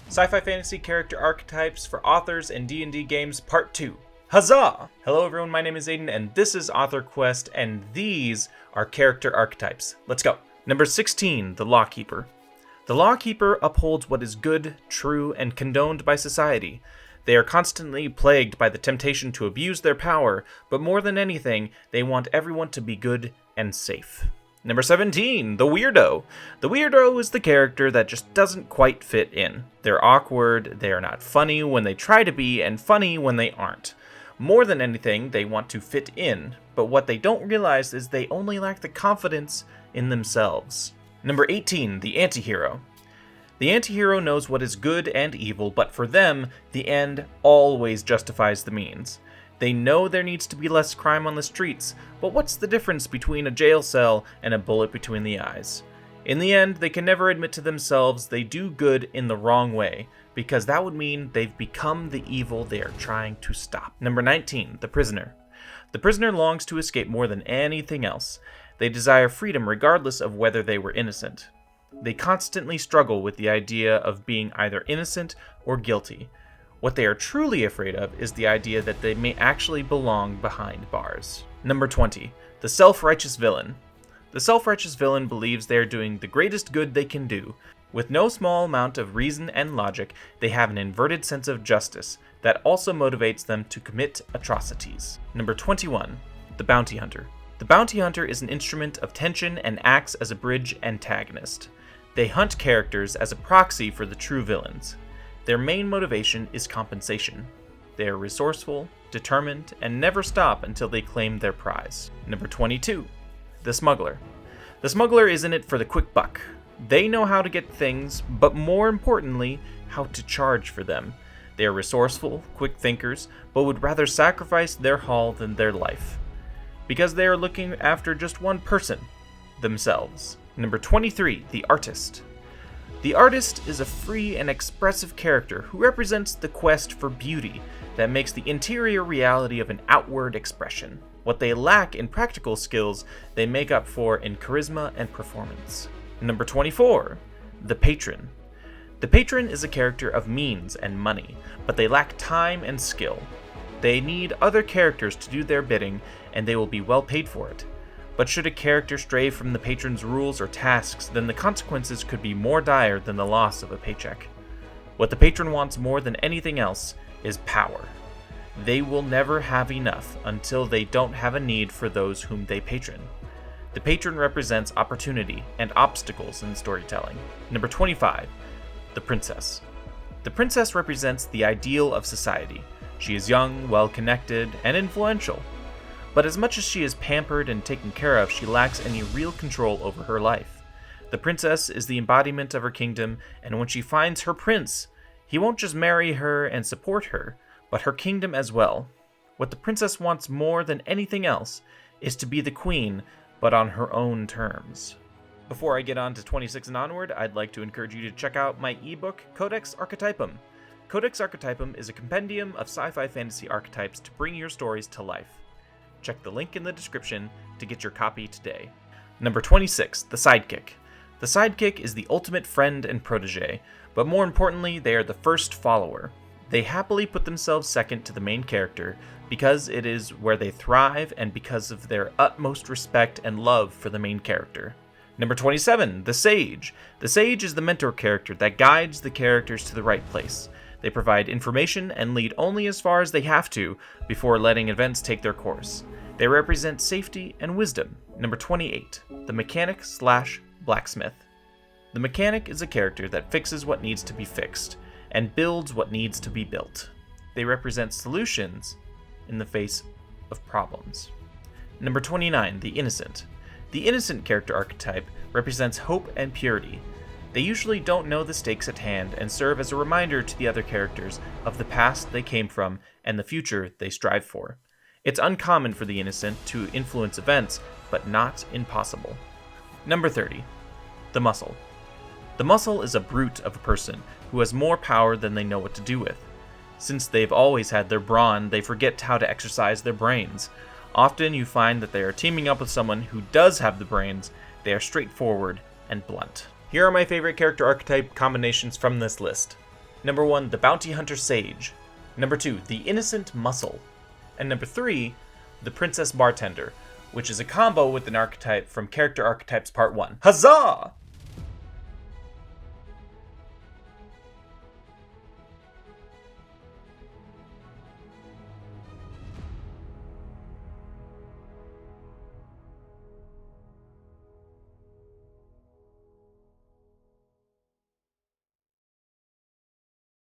Sci-fi fantasy character archetypes for authors and D&D games part 2. Huzzah! Hello everyone, my name is Aiden and this is Author Quest and these are character archetypes. Let's go. Number 16, the Lawkeeper. The Lawkeeper upholds what is good, true, and condoned by society. They are constantly plagued by the temptation to abuse their power, but more than anything, they want everyone to be good and safe. Number 17, the Weirdo. The Weirdo is the character that just doesn't quite fit in. They're awkward, they are not funny when they try to be, and funny when they aren't. More than anything, they want to fit in, but what they don't realize is they only lack the confidence in themselves. Number 18, the Antihero. The Antihero knows what is good and evil, but for them, the end always justifies the means. They know there needs to be less crime on the streets, but what's the difference between a jail cell and a bullet between the eyes? In the end, they can never admit to themselves they do good in the wrong way, because that would mean they've become the evil they are trying to stop. Number 19, the Prisoner. The Prisoner longs to escape more than anything else. They desire freedom regardless of whether they were innocent. They constantly struggle with the idea of being either innocent or guilty. What they are truly afraid of is the idea that they may actually belong behind bars. Number 20, the Self-Righteous Villain. The self-righteous villain believes they are doing the greatest good they can do. With no small amount of reason and logic, they have an inverted sense of justice that also motivates them to commit atrocities. Number 21, the Bounty Hunter. The Bounty Hunter is an instrument of tension and acts as a bridge antagonist. They hunt characters as a proxy for the true villains. Their main motivation is compensation. They are resourceful, determined, and never stop until they claim their prize. Number 22, the Smuggler. The Smuggler is in it for the quick buck. They know how to get things, but more importantly, how to charge for them. They are resourceful, quick thinkers, but would rather sacrifice their haul than their life. Because they are looking after just one person, themselves. Number 23, the Artist. The Artist is a free and expressive character who represents the quest for beauty that makes the interior reality of an outward expression. What they lack in practical skills, they make up for in charisma and performance. Number 24, the Patron. The Patron is a character of means and money, but they lack time and skill. They need other characters to do their bidding, and they will be well paid for it. But should a character stray from the patron's rules or tasks, then the consequences could be more dire than the loss of a paycheck. What the patron wants more than anything else is power. They will never have enough until they don't have a need for those whom they patron. The patron represents opportunity and obstacles in storytelling. Number 25, the Princess. The Princess represents the ideal of society. She is young, well-connected, and influential. But as much as she is pampered and taken care of, she lacks any real control over her life. The princess is the embodiment of her kingdom, and when she finds her prince, he won't just marry her and support her, but her kingdom as well. What the princess wants more than anything else is to be the queen, but on her own terms. Before I get on to 26 and onward, I'd like to encourage you to check out my ebook, Codex Archetypum. Codex Archetypum is a compendium of sci-fi fantasy archetypes to bring your stories to life. Check the link in the description to get your copy today. Number 26, the Sidekick. The Sidekick is the ultimate friend and protege, but more importantly, they are the first follower. They happily put themselves second to the main character because it is where they thrive and because of their utmost respect and love for the main character. Number 27, the Sage. The Sage is the mentor character that guides the characters to the right place. They provide information and lead only as far as they have to before letting events take their course. They represent safety and wisdom. Number 28, the Mechanic/Blacksmith. The Mechanic is a character that fixes what needs to be fixed and builds what needs to be built. They represent solutions in the face of problems. Number 29, the Innocent. The Innocent character archetype represents hope and purity. They usually don't know the stakes at hand and serve as a reminder to the other characters of the past they came from and the future they strive for. It's uncommon for the innocent to influence events, but not impossible. Number 30, the Muscle. The Muscle is a brute of a person who has more power than they know what to do with. Since they've always had their brawn, they forget how to exercise their brains. Often you find that they are teaming up with someone who does have the brains. They are straightforward and blunt. Here are my favorite character archetype combinations from this list. Number 1, the Bounty Hunter Sage. Number 2, the Innocent Muscle. And number 3, the Princess Bartender, which is a combo with an archetype from Character Archetypes Part 1. Huzzah!